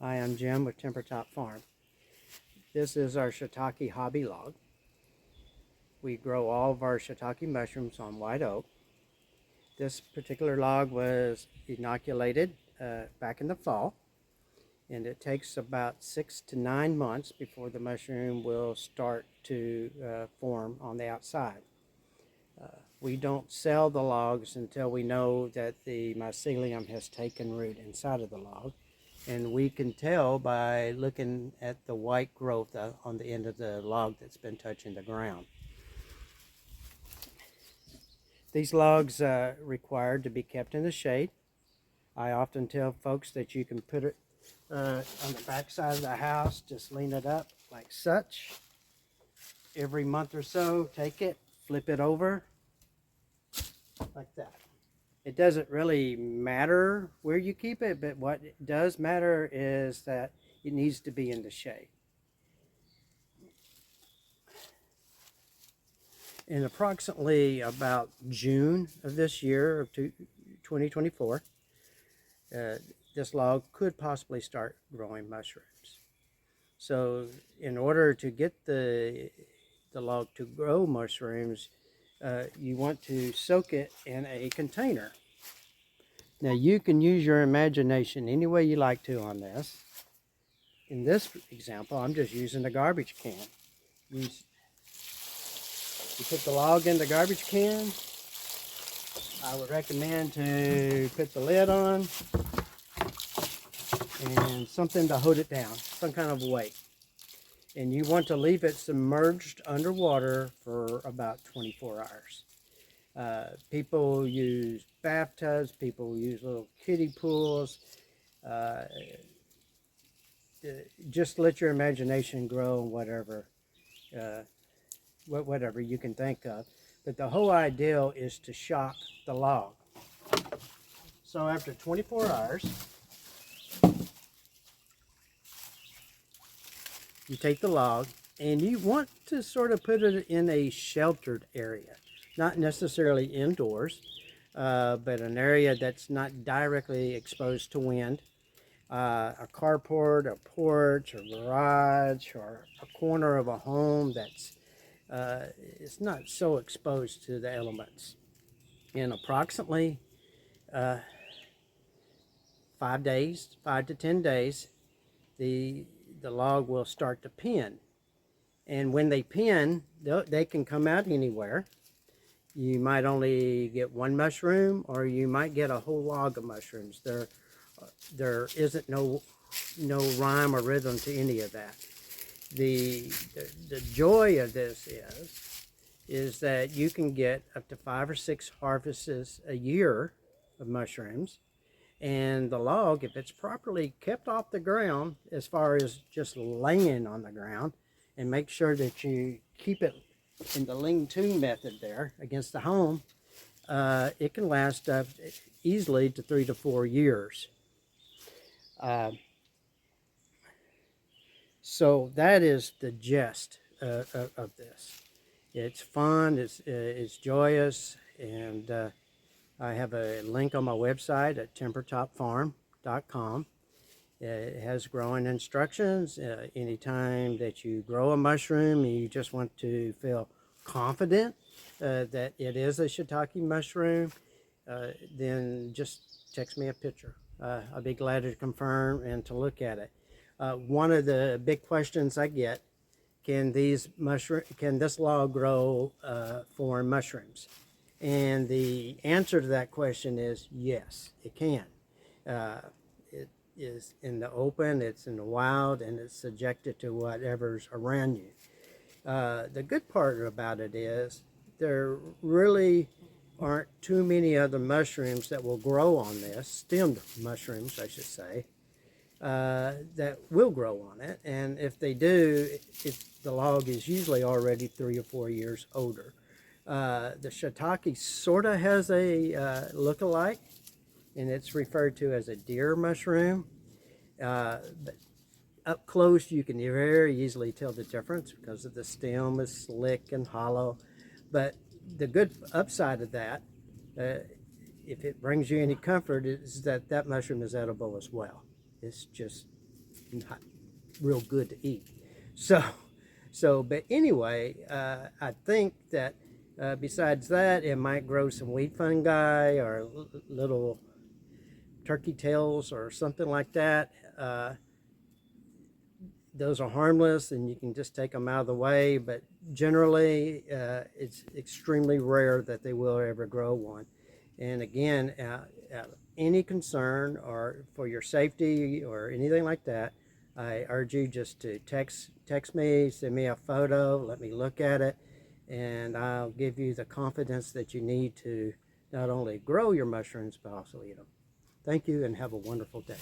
Hi, I'm Jim with Timber Top Farm. This is our shiitake hobby log. We grow all of our shiitake mushrooms on white oak. This particular log was inoculated back in the fall, and it takes about 6 to 9 months before the mushroom will start to form on the outside. We don't sell the logs until we know that the mycelium has taken root inside of the log. And we can tell by looking at the white growth on the end of the log that's been touching the ground. These logs are required to be kept in the shade. I often tell folks that you can put it on the back side of the house, just lean it up like such. Every month or so, take it, flip it over like that. It doesn't really matter where you keep it, but what does matter is that it needs to be in the shade. In approximately about June of this year, of 2024, this log could possibly start growing mushrooms. So in order to get the log to grow mushrooms, you want to soak it in a container. Now you can use your imagination any way you like to on this. In this example, I'm just using a garbage can. You put the log in the garbage can. I would recommend to put the lid on and something to hold it down, some kind of weight. And you want to leave it submerged underwater for about 24 hours. People use bathtubs, people use little kiddie pools. Just let your imagination grow and whatever you can think of. But the whole idea is to shock the log. So after 24 hours, you take the log and you want to sort of put it in a sheltered area, not necessarily indoors, but an area that's not directly exposed to wind. A carport, a porch, a garage, or a corner of a home that's it's not so exposed to the elements. In approximately 5 to 10 days, the log will start to pin. And when they pin, they can come out anywhere. You might only get one mushroom, or you might get a whole log of mushrooms. There isn't no rhyme or rhythm to any of that. The joy of this is that you can get up to 5 or 6 harvests a year of mushrooms. And the log, if it's properly kept off the ground, as far as just laying on the ground, and make sure that you keep it in the lean-to method there against the home, it can last up easily to 3 to 4 years. So that is the gist of this. It's fun, it's joyous, and I have a link on my website at timbertopfarm.com. It has growing instructions. Anytime that you grow a mushroom and you just want to feel confident that it is a shiitake mushroom, then just text me a picture. I'll be glad to confirm and to look at it. One of the big questions I get, can this log grow foreign mushrooms? And the answer to that question is yes, it can. It is in the open, it's in the wild, and it's subjected to whatever's around you. The good part about it is there really aren't too many other mushrooms that will grow on this, stemmed mushrooms, I should say, that will grow on it. And if they do, the log is usually already 3 or 4 years older. The shiitake sort of has a look-alike, and it's referred to as a deer mushroom. But up close, you can very easily tell the difference because of the stem is slick and hollow. But the good upside of that, if it brings you any comfort, is that mushroom is edible as well. It's just not real good to eat. But anyway, I think that besides that, it might grow some weed fungi or little turkey tails or something like that. Those are harmless and you can just take them out of the way, but generally it's extremely rare that they will ever grow one. And again, any concern or for your safety or anything like that, I urge you just to text me, send me a photo, let me look at it, and I'll give you the confidence that you need to not only grow your mushrooms but also eat them. Thank you and have a wonderful day.